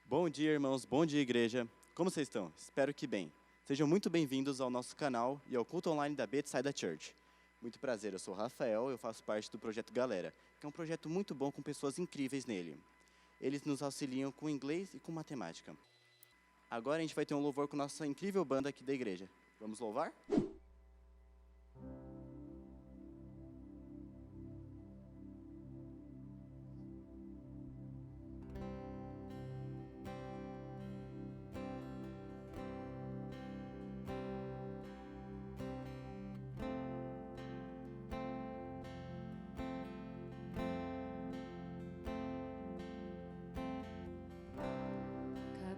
Bom dia, irmãos. Bom dia, igreja. Como vocês estão? Espero que bem. Sejam muito bem-vindos ao nosso canal e ao culto online da Bethsaida Church. Muito prazer, eu sou o Rafael, eu faço parte do Projeto Galera, que é um projeto muito bom com pessoas incríveis nele. Eles nos auxiliam com inglês e com matemática. Agora a gente vai ter um louvor com nossa incrível banda aqui da igreja. Vamos louvar?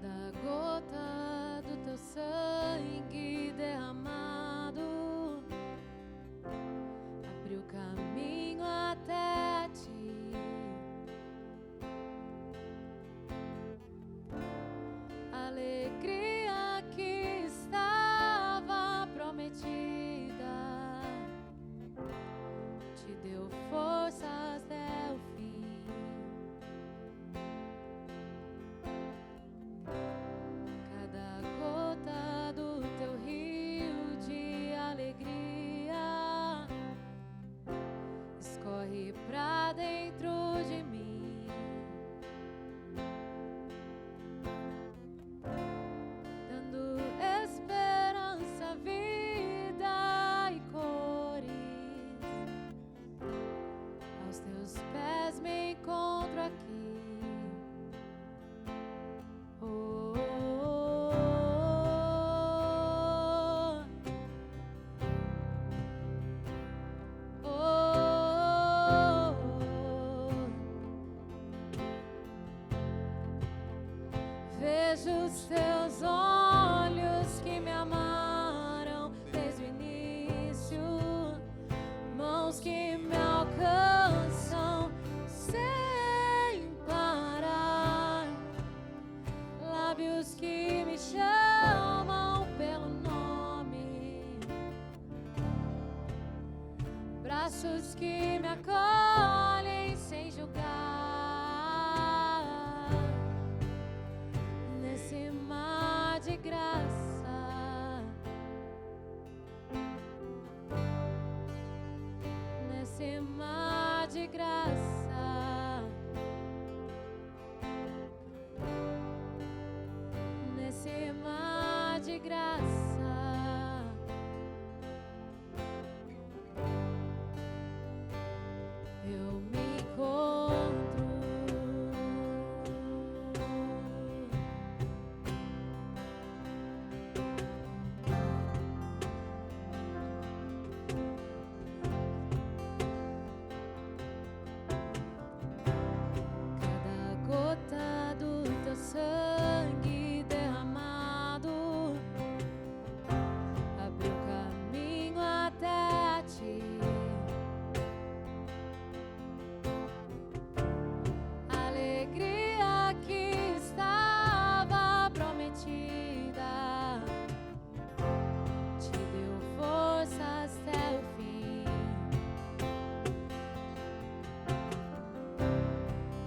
Cada gota do teu sangue derramado abriu caminho até ti. A alegria que estava prometida te deu forças até o fim. Cada gota do teu rio de alegria escorre pra dentro de mim, dando esperança, vida e cores. Aos teus pés me encontro aqui. Oh, oh, oh, oh. Vejo os teus olhos que me amaram desde o início, mãos que me alcançam sem parar, lábios que me chamam pelo nome, braços que me acolhem sem julgar, nesse mar de graça, nesse mar de graça, nesse mar de graça, eu me encontro. Cada gota do teu sangue derramado abriu caminho até ti. A alegria que estava prometida te deu forças até o fim.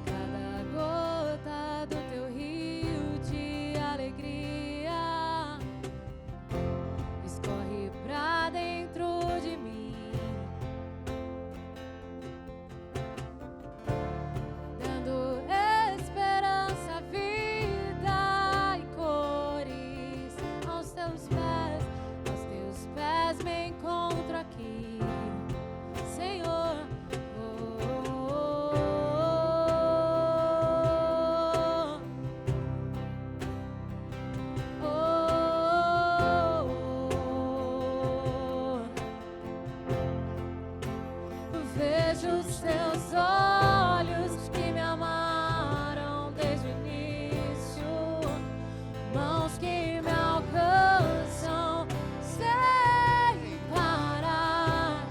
Cada gota do teu rio de alegria escorre pra dentro de mim, dando esperança, vida e cores. Aos teus pés me encontro aqui, Senhor. Vejo os teus olhos que me amaram desde o início, mãos que me alcançam sem parar,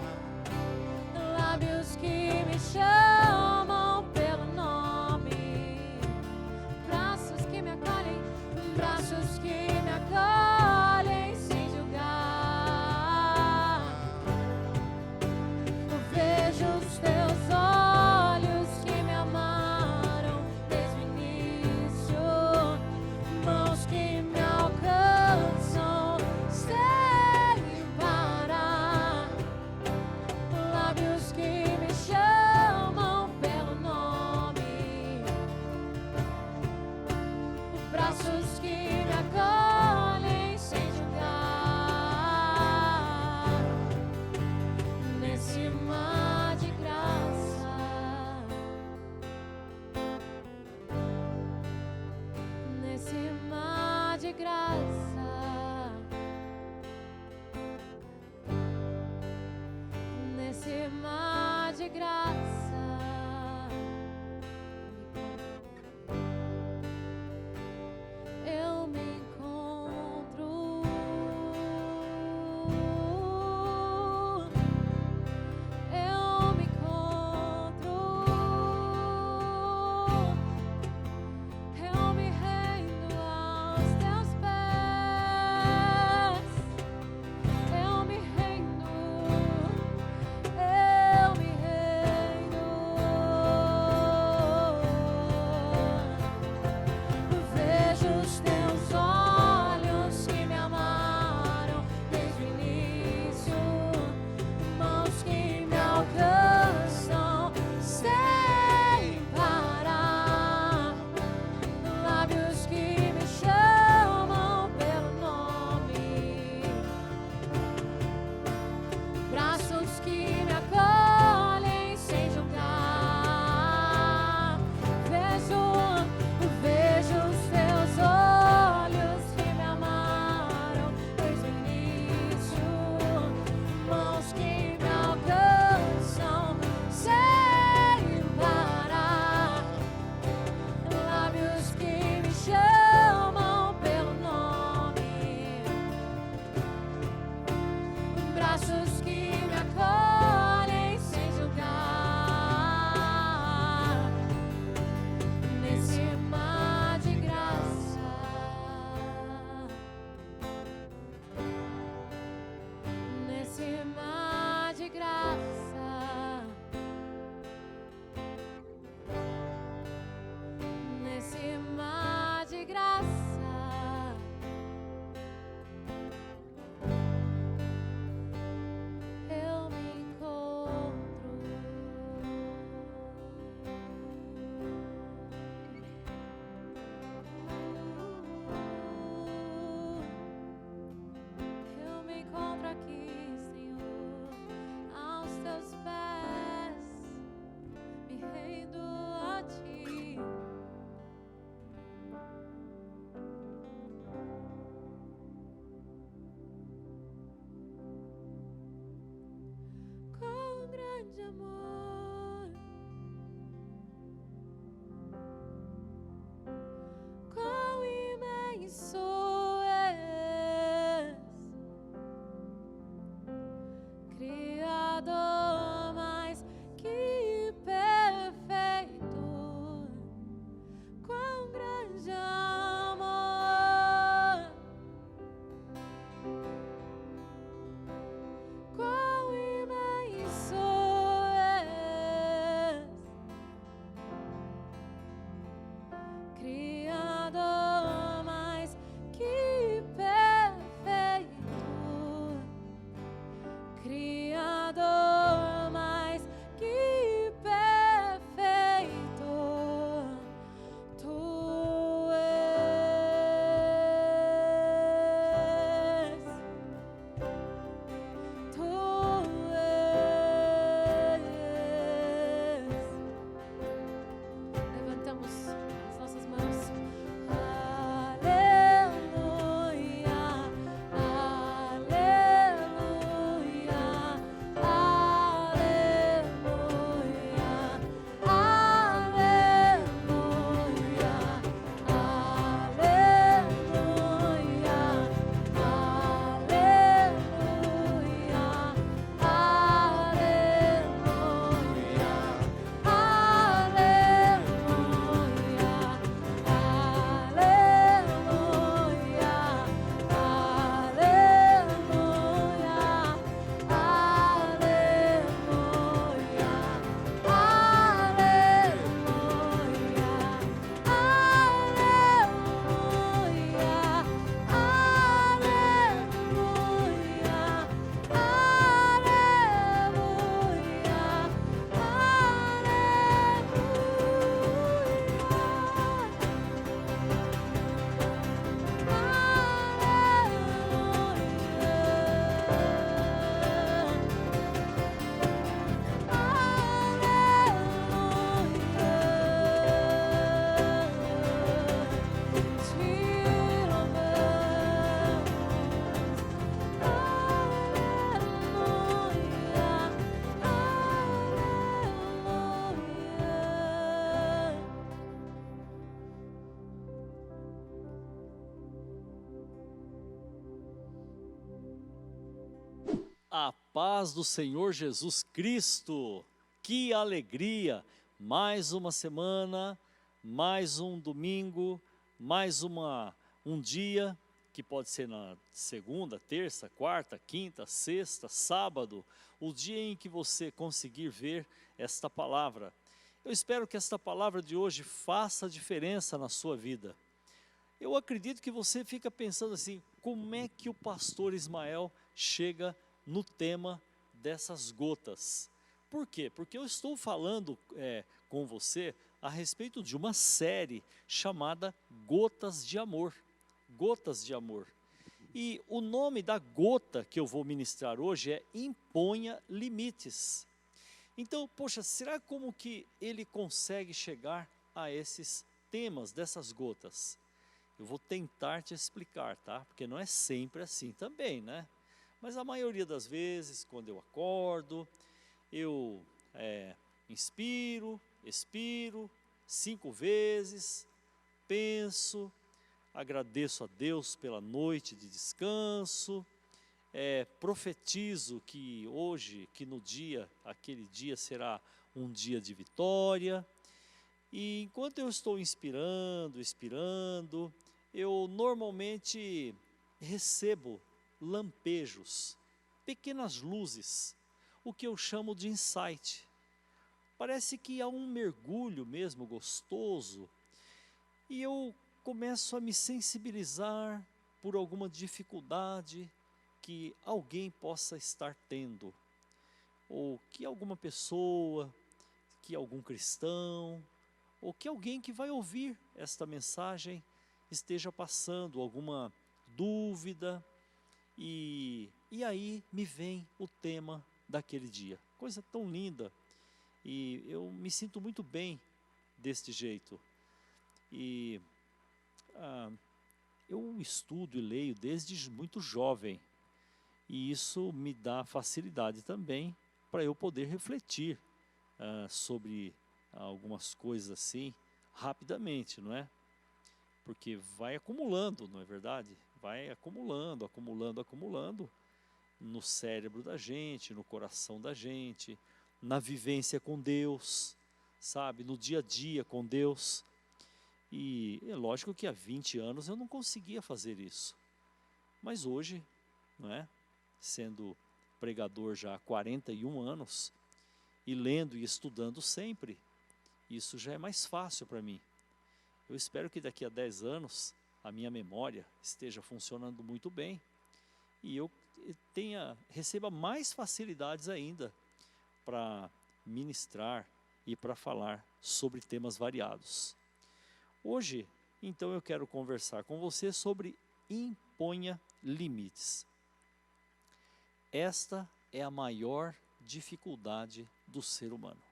lábios que me chamam pelo nome, braços que me acolhem, braços que me acolhem sem julgar. Vejo os teus olhos que me amaram desde o início, braços que me acolhem sem julgar, nesse mar de graça, nesse mar de graça, nesse mar de graça. Eu paz do Senhor Jesus Cristo, que alegria! Mais uma semana, mais um domingo, mais um dia, que pode ser na segunda, terça, quarta, quinta, sexta, sábado, o dia em que você conseguir ver esta palavra. Eu espero que esta palavra de hoje faça diferença na sua vida. Eu acredito que você fica pensando assim, como é que o pastor Ismael chega no tema dessas gotas? Por quê? Porque eu estou falando com você a respeito de uma série chamada Gotas de Amor. Gotas de Amor. E o nome da gota que eu vou ministrar hoje é Imponha Limites. Então, poxa, será como que ele consegue chegar a esses temas dessas gotas? Eu vou tentar te explicar, tá? Porque não é sempre assim também, né? Mas a maioria das vezes, quando eu acordo, eu inspiro, expiro 5 vezes, penso, agradeço a Deus pela noite de descanso, profetizo que hoje, que no dia, aquele dia será um dia de vitória. E enquanto eu estou expirando, eu normalmente recebo lampejos, pequenas luzes, o que eu chamo de insight. Parece que há um mergulho mesmo gostoso e eu começo a me sensibilizar por alguma dificuldade que alguém possa estar tendo, ou que alguma pessoa, que algum cristão, ou que alguém que vai ouvir esta mensagem esteja passando alguma dúvida, e aí me vem o tema daquele dia. Coisa tão linda, e eu me sinto muito bem deste jeito. E eu estudo e leio desde muito jovem, e isso me dá facilidade também para eu poder refletir sobre algumas coisas assim, rapidamente, não é? Porque vai acumulando, não é verdade? Vai acumulando no cérebro da gente, no coração da gente, na vivência com Deus, sabe? No dia a dia com Deus. E é lógico que há 20 anos eu não conseguia fazer isso. Mas hoje, não é? Sendo pregador já há 41 anos, e lendo e estudando sempre, isso já é mais fácil para mim. Eu espero que daqui a 10 anos a minha memória esteja funcionando muito bem e eu receba mais facilidades ainda para ministrar e para falar sobre temas variados. Hoje, então, eu quero conversar com você sobre imponha limites. Esta é a maior dificuldade do ser humano.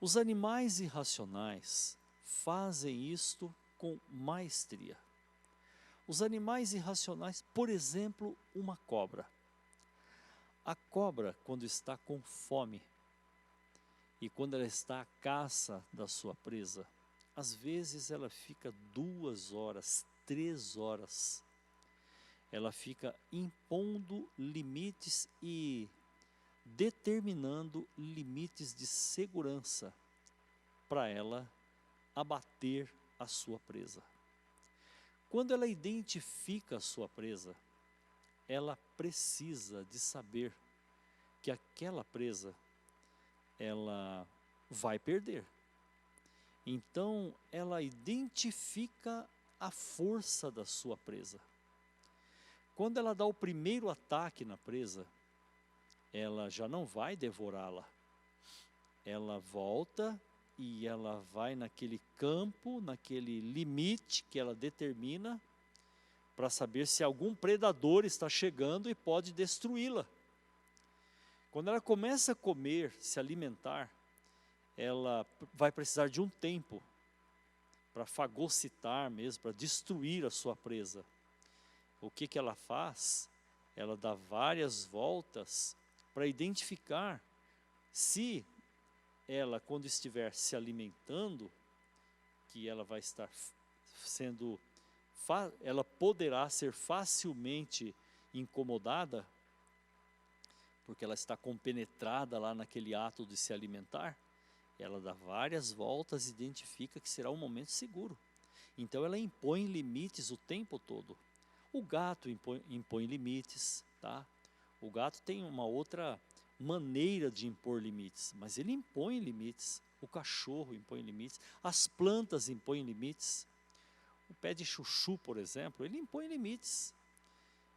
Os animais irracionais fazem isto com maestria. Os animais irracionais, por exemplo, uma cobra. A cobra, quando está com fome e quando ela está à caça da sua presa, às vezes ela fica 2 horas, 3 horas. Ela fica impondo limites e determinando limites de segurança para ela abater a sua presa. Quando ela identifica a sua presa, ela precisa de saber que aquela presa, ela vai perder. Então, ela identifica a força da sua presa. Quando ela dá o primeiro ataque na presa, ela já não vai devorá-la. Ela volta e ela vai naquele campo, naquele limite que ela determina, para saber se algum predador está chegando e pode destruí-la. Quando ela começa a comer, se alimentar, ela vai precisar de um tempo para fagocitar mesmo, para destruir a sua presa. O que ela faz? Ela dá várias voltas para identificar se ela, quando estiver se alimentando, que ela vai estar ela poderá ser facilmente incomodada porque ela está compenetrada lá naquele ato de se alimentar, ela dá várias voltas e identifica que será um momento seguro. Então ela impõe limites o tempo todo. O gato impõe limites, tá? O gato tem uma outra maneira de impor limites, mas ele impõe limites. O cachorro impõe limites, as plantas impõem limites. O pé de chuchu, por exemplo, ele impõe limites.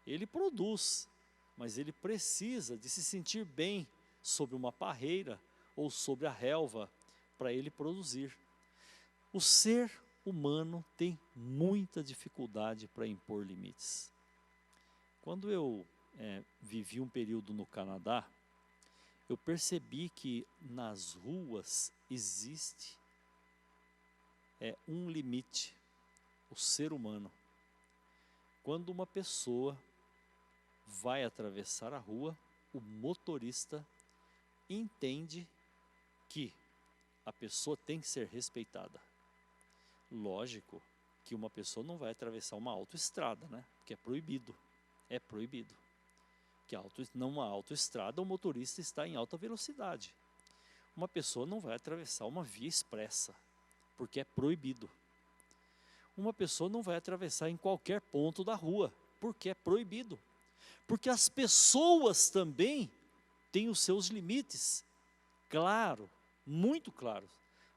Ele produz, mas ele precisa de se sentir bem sobre uma parreira ou sobre a relva para ele produzir. O ser humano tem muita dificuldade para impor limites. Quando eu vivi um período no Canadá, eu percebi que nas ruas existe um limite, o ser humano. Quando uma pessoa vai atravessar a rua, o motorista entende que a pessoa tem que ser respeitada. Lógico que uma pessoa não vai atravessar uma autoestrada, né? Porque é proibido. É proibido. Que numa autoestrada o motorista está em alta velocidade. Uma pessoa não vai atravessar uma via expressa, porque é proibido. Uma pessoa não vai atravessar em qualquer ponto da rua, porque é proibido. Porque as pessoas também têm os seus limites, claro, muito claros.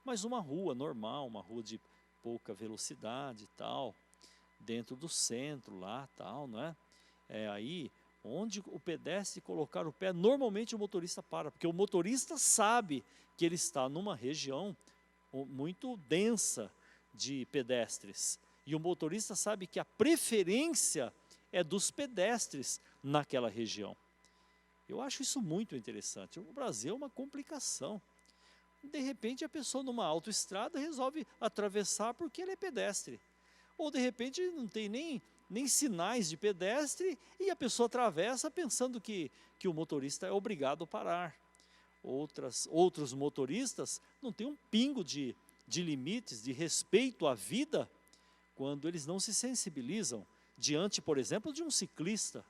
Mas uma rua normal, uma rua de pouca velocidade e tal, dentro do centro lá, tal, não é? É aí onde o pedestre colocar o pé, normalmente o motorista para, porque o motorista sabe que ele está numa região muito densa de pedestres. E o motorista sabe que a preferência é dos pedestres naquela região. Eu acho isso muito interessante. O Brasil é uma complicação. De repente a pessoa numa autoestrada resolve atravessar porque ele é pedestre. Ou de repente não tem nem sinais de pedestre e a pessoa atravessa pensando que o motorista é obrigado a parar. Outros motoristas não têm um pingo de limites, de respeito à vida, quando eles não se sensibilizam diante, por exemplo, de um ciclista.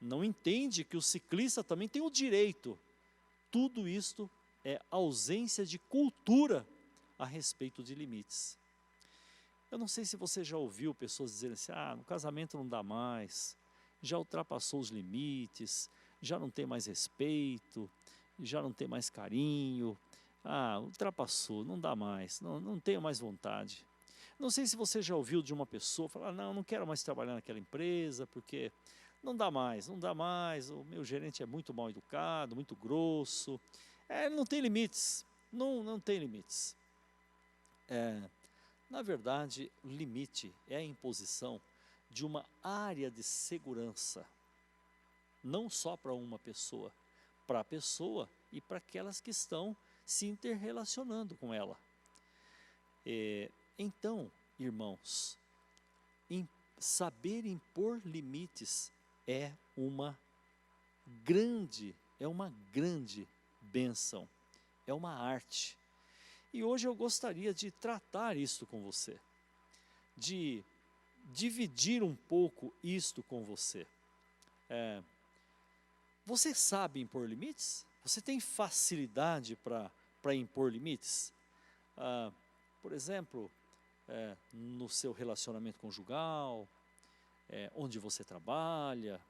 Não entende que o ciclista também tem o direito. Tudo isto é ausência de cultura a respeito de limites. Eu não sei se você já ouviu pessoas dizerem assim, no casamento não dá mais, já ultrapassou os limites, já não tem mais respeito, já não tem mais carinho, ultrapassou, não dá mais, não tenho mais vontade. Não sei se você já ouviu de uma pessoa falar, não quero mais trabalhar naquela empresa, porque não dá mais, o meu gerente é muito mal educado, muito grosso, não tem limites, não tem limites. Na verdade, o limite é a imposição de uma área de segurança, não só para uma pessoa, para a pessoa e para aquelas que estão se interrelacionando com ela. Então, irmãos, saber impor limites é uma grande bênção, é uma arte. E hoje eu gostaria de tratar isto com você, de dividir um pouco isto com você. Você sabe impor limites? Você tem facilidade para impor limites? Por exemplo, no seu relacionamento conjugal, onde você trabalha,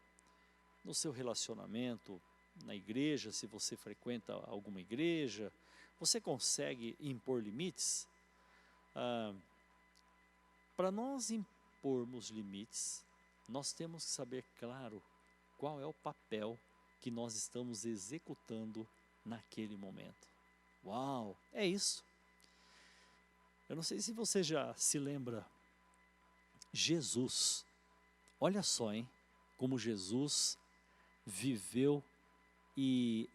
no seu relacionamento na igreja, se você frequenta alguma igreja, você consegue impor limites? Para nós impormos limites, nós temos que saber, claro, qual é o papel que nós estamos executando naquele momento. Uau, é isso. Eu não sei se você já se lembra, Jesus, olha só, como Jesus viveu e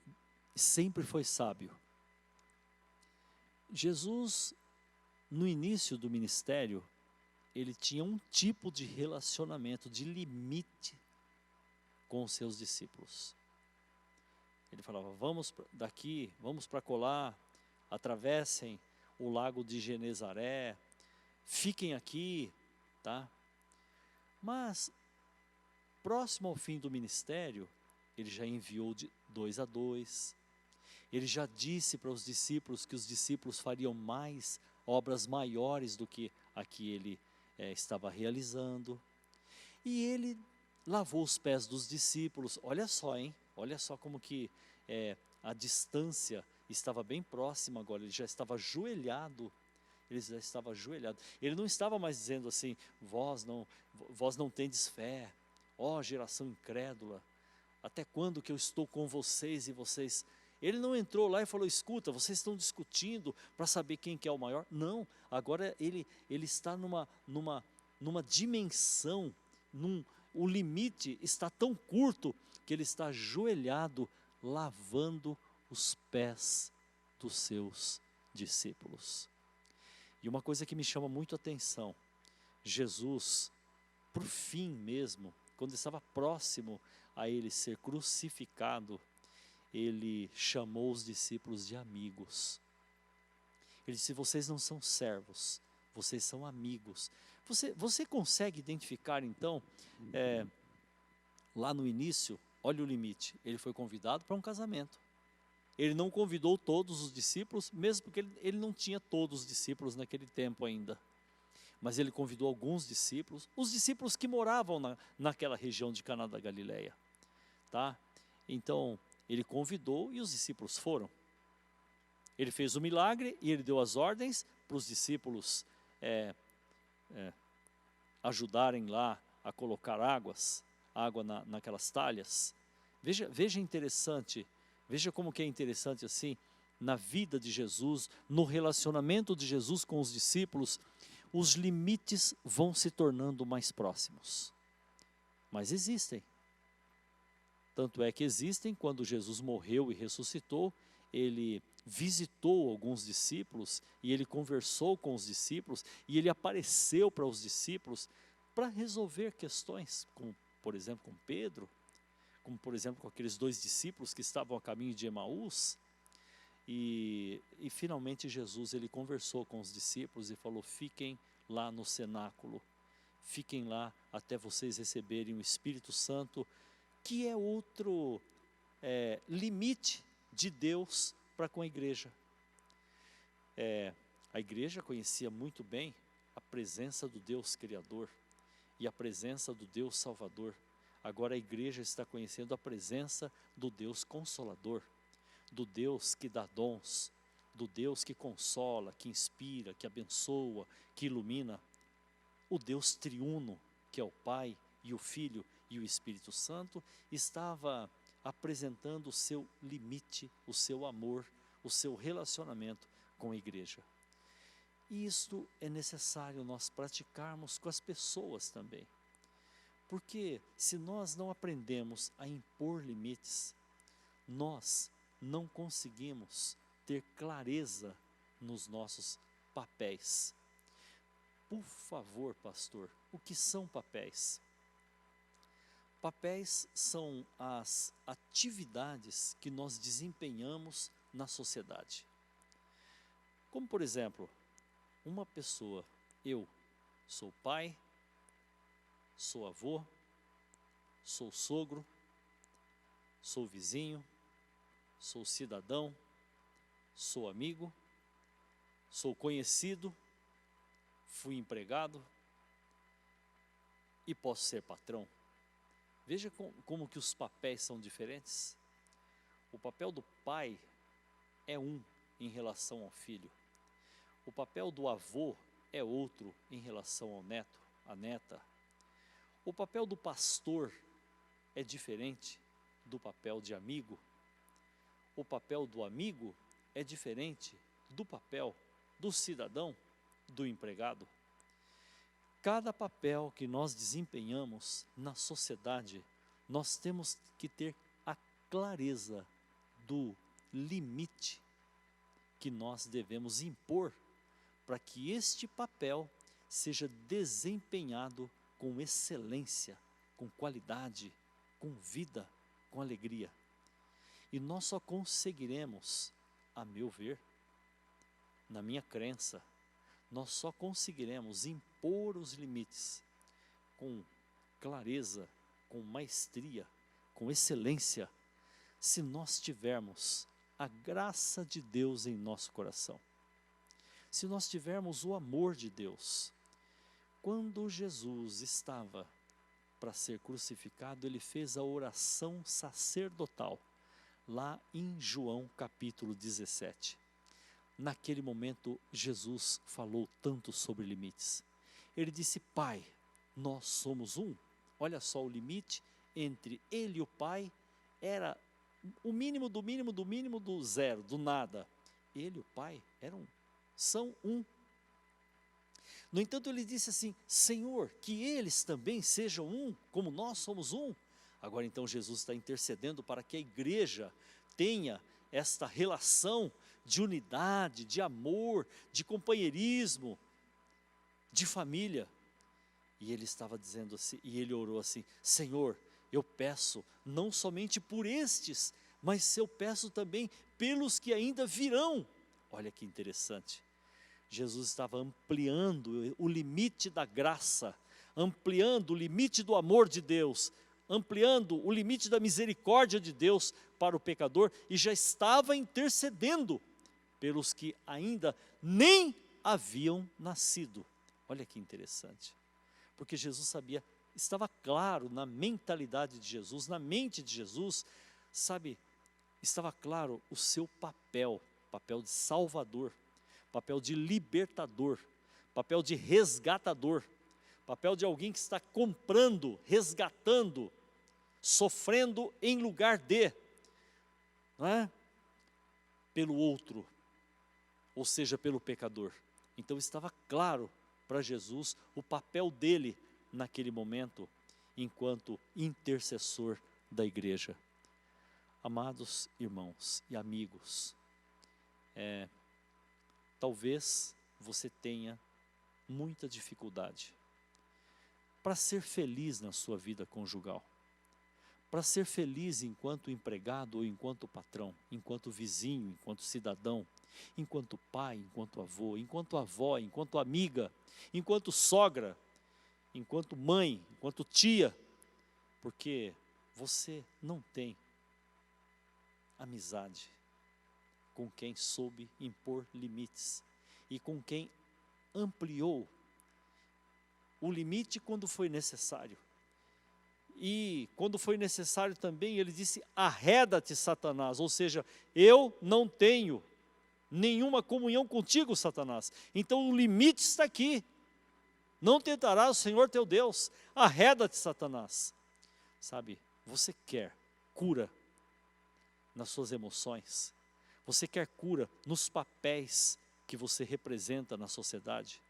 sempre foi sábio. Jesus, no início do ministério, ele tinha um tipo de relacionamento, de limite com os seus discípulos. Ele falava, vamos daqui, vamos para colar, atravessem o lago de Genezaré, fiquem aqui, tá? Mas, próximo ao fim do ministério, ele já enviou de 2 a 2. Ele já disse para os discípulos que os discípulos fariam mais, obras maiores do que a que ele estava realizando. E ele lavou os pés dos discípulos. Olha só, hein? Olha só como que a distância estava bem próxima agora. Ele já estava ajoelhado. Ele já estava ajoelhado. Ele não estava mais dizendo assim, vós não tendes fé, ó geração incrédula, até quando que eu estou com vocês e vocês... Ele não entrou lá e falou, escuta, vocês estão discutindo para saber quem que é o maior. Não, agora ele está numa dimensão, o limite está tão curto que ele está ajoelhado, lavando os pés dos seus discípulos. E uma coisa que me chama muito a atenção, Jesus, por fim mesmo, quando estava próximo a ele ser crucificado, ele chamou os discípulos de amigos. Ele disse, vocês não são servos, vocês são amigos. Você consegue identificar então, lá no início, olha o limite, ele foi convidado para um casamento. Ele não convidou todos os discípulos, mesmo porque ele não tinha todos os discípulos naquele tempo ainda. Mas ele convidou alguns discípulos, os discípulos que moravam naquela região de Caná da Galileia. Tá? Então, ele convidou e os discípulos foram. Ele fez o milagre e ele deu as ordens para os discípulos ajudarem lá a colocar água naquelas talhas. Veja interessante, veja como que é interessante assim, na vida de Jesus, no relacionamento de Jesus com os discípulos, os limites vão se tornando mais próximos. Mas existem. Tanto é que existem, quando Jesus morreu e ressuscitou, ele visitou alguns discípulos e ele conversou com os discípulos e ele apareceu para os discípulos para resolver questões, como por exemplo com Pedro, como por exemplo com aqueles 2 discípulos que estavam a caminho de Emaús. E finalmente Jesus ele conversou com os discípulos e falou, fiquem lá no cenáculo, fiquem lá até vocês receberem o Espírito Santo, que é outro limite de Deus para com a igreja. A igreja conhecia muito bem a presença do Deus Criador e a presença do Deus Salvador. Agora a igreja está conhecendo a presença do Deus Consolador, do Deus que dá dons, do Deus que consola, que inspira, que abençoa, que ilumina. O Deus triuno, que é o Pai e o Filho e o Espírito Santo, estava apresentando o seu limite, o seu amor, o seu relacionamento com a igreja. E isto é necessário nós praticarmos com as pessoas também. Porque se nós não aprendemos a impor limites, nós não conseguimos ter clareza nos nossos papéis. Por favor, pastor, o que são papéis? Papéis são as atividades que nós desempenhamos na sociedade. Como por exemplo, uma pessoa, eu sou pai, sou avô, sou sogro, sou vizinho, sou cidadão, sou amigo, sou conhecido, fui empregado e posso ser patrão. Veja como que os papéis são diferentes. O papel do pai é um em relação ao filho. O papel do avô é outro em relação ao neto, à neta. O papel do pastor é diferente do papel de amigo. O papel do amigo é diferente do papel do cidadão, do empregado. Cada papel que nós desempenhamos na sociedade, nós temos que ter a clareza do limite que nós devemos impor para que este papel seja desempenhado com excelência, com qualidade, com vida, com alegria. E nós só conseguiremos, a meu ver, na minha crença, nós só conseguiremos impor os limites com clareza, com maestria, com excelência se nós tivermos a graça de Deus em nosso coração. Se nós tivermos o amor de Deus. Quando Jesus estava para ser crucificado, ele fez a oração sacerdotal, lá em João capítulo 17. Naquele momento, Jesus falou tanto sobre limites. Ele disse: Pai, nós somos um. Olha só, o limite entre ele e o Pai era o mínimo do mínimo do mínimo do zero, do nada. Ele e o Pai são um. No entanto, ele disse assim: Senhor, que eles também sejam um, como nós somos um. Agora então Jesus está intercedendo para que a igreja tenha esta relação de unidade, de amor, de companheirismo, de família. E ele estava dizendo assim, e ele orou assim: Senhor, eu peço não somente por estes, mas eu peço também pelos que ainda virão. Olha que interessante. Jesus estava ampliando o limite da graça, ampliando o limite do amor de Deus, ampliando o limite da misericórdia de Deus para o pecador, e já estava intercedendo pelos que ainda nem haviam nascido. Olha que interessante, porque Jesus sabia, estava claro na mentalidade de Jesus, na mente de Jesus, sabe, estava claro o seu papel de salvador, papel de libertador, papel de resgatador, papel de alguém que está comprando, resgatando, sofrendo em lugar de, não é? Pelo outro, ou seja, pelo pecador. Então estava claro para Jesus o papel dele naquele momento, enquanto intercessor da igreja. Amados irmãos e amigos, talvez você tenha muita dificuldade para ser feliz na sua vida conjugal, para ser feliz enquanto empregado ou enquanto patrão, enquanto vizinho, enquanto cidadão, enquanto pai, enquanto avô, enquanto avó, enquanto amiga, enquanto sogra, enquanto mãe, enquanto tia, porque você não tem amizade com quem soube impor limites e com quem ampliou o limite quando foi necessário. E quando foi necessário também, ele disse: arreda-te, Satanás, ou seja, eu não tenho nenhuma comunhão contigo, Satanás. Então o limite está aqui. Não tentarás o Senhor teu Deus. Arreda-te, Satanás. Sabe, você quer cura nas suas emoções? Você quer cura nos papéis que você representa na sociedade?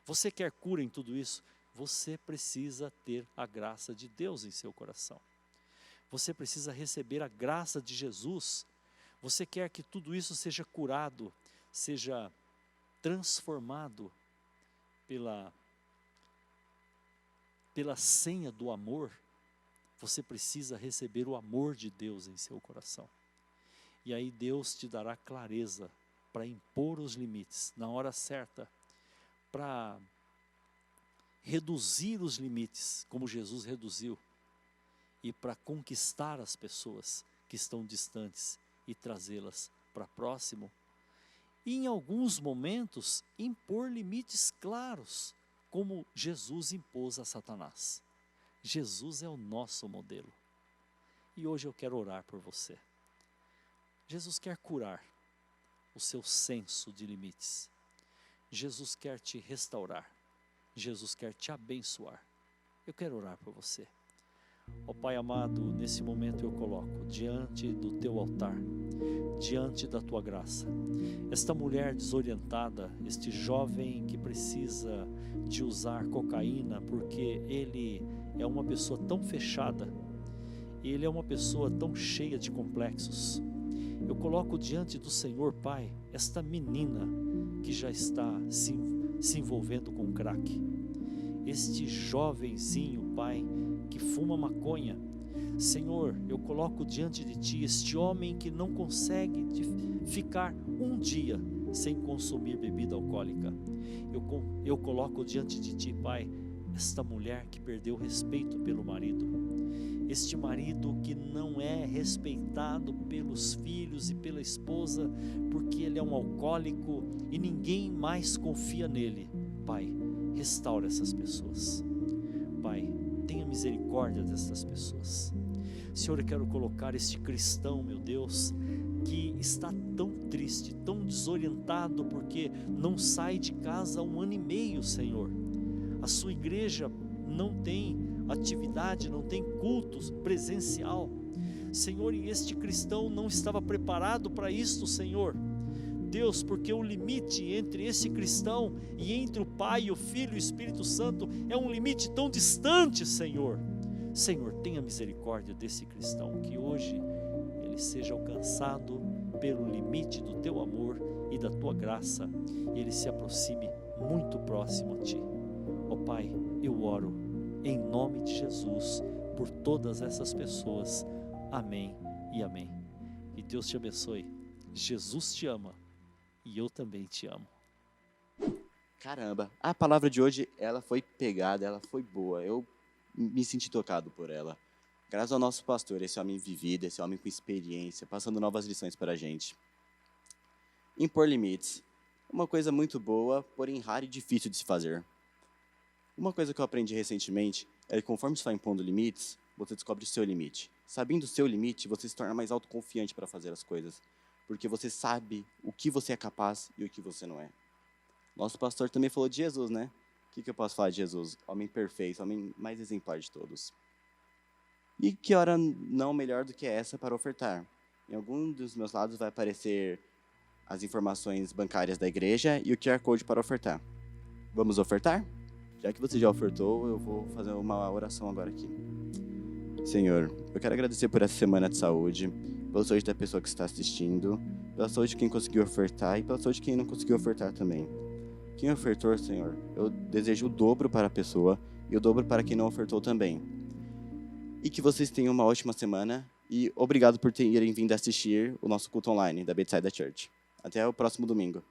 Você quer cura em tudo isso? Você precisa ter a graça de Deus em seu coração. Você precisa receber a graça de Jesus. Você quer que tudo isso seja curado, seja transformado pela senha do amor? Você precisa receber o amor de Deus em seu coração. E aí Deus te dará clareza para impor os limites na hora certa, para reduzir os limites, como Jesus reduziu, e para conquistar as pessoas que estão distantes e trazê-las para próximo. E em alguns momentos, impor limites claros, como Jesus impôs a Satanás. Jesus é o nosso modelo. E hoje eu quero orar por você. Jesus quer curar o seu senso de limites. Jesus quer te restaurar. Jesus quer te abençoar. Eu quero orar por você. Ó Pai amado, nesse momento eu coloco diante do teu altar, diante da tua graça, esta mulher desorientada, este jovem que precisa de usar cocaína porque ele é uma pessoa tão fechada, ele é uma pessoa tão cheia de complexos. Eu coloco diante do Senhor, Pai, esta menina que já está se envolvendo com crack, este jovenzinho, Pai, que fuma maconha. Senhor, eu coloco diante de Ti este homem que não consegue ficar um dia sem consumir bebida alcoólica. Eu coloco diante de Ti, Pai, esta mulher que perdeu o respeito pelo marido. este marido que não é respeitado pelos filhos e pela esposa, porque ele é um alcoólico e ninguém mais confia nele. Pai, restaura essas pessoas. Pai, tenha misericórdia dessas pessoas. Senhor, eu quero colocar este cristão, meu Deus, que está tão triste, tão desorientado, porque não sai de casa há 1 ano e meio, Senhor. A sua igreja não tem atividade, não tem cultos presencial, Senhor, e este cristão não estava preparado para isto, Senhor. Deus, porque o limite entre esse cristão e entre o Pai, o Filho e o Espírito Santo é um limite tão distante, Senhor. Senhor, tenha misericórdia desse cristão, que hoje ele seja alcançado pelo limite do teu amor e da tua graça, e ele se aproxime muito próximo a ti. Ó Pai, eu oro em nome de Jesus por todas essas pessoas. Amém e amém. E Deus te abençoe. Jesus te ama e eu também te amo. Caramba, a palavra de hoje, ela foi pegada, ela foi boa. Eu me senti tocado por ela. Graças ao nosso pastor, esse homem vivido, esse homem com experiência, passando novas lições para a gente. Impor limites. Uma coisa muito boa, porém rara e difícil de se fazer. Uma coisa que eu aprendi recentemente é que conforme você vai impondo limites, você descobre o seu limite. Sabendo o seu limite, você se torna mais autoconfiante para fazer as coisas. Porque você sabe o que você é capaz e o que você não é. Nosso pastor também falou de Jesus, né? O que eu posso falar de Jesus? Homem perfeito, homem mais exemplar de todos. E que hora não melhor do que essa para ofertar? Em algum dos meus lados vai aparecer as informações bancárias da igreja e o QR Code para ofertar. Vamos ofertar? Já que você já ofertou, eu vou fazer uma oração agora aqui. Senhor, eu quero agradecer por essa semana de saúde, pela saúde da pessoa que está assistindo, pela saúde de quem conseguiu ofertar e pela saúde de quem não conseguiu ofertar também. Quem ofertou, Senhor, eu desejo o dobro para a pessoa e o dobro para quem não ofertou também. E que vocês tenham uma ótima semana e obrigado por terem vindo assistir o nosso culto online da Bethsaida Church. Até o próximo domingo.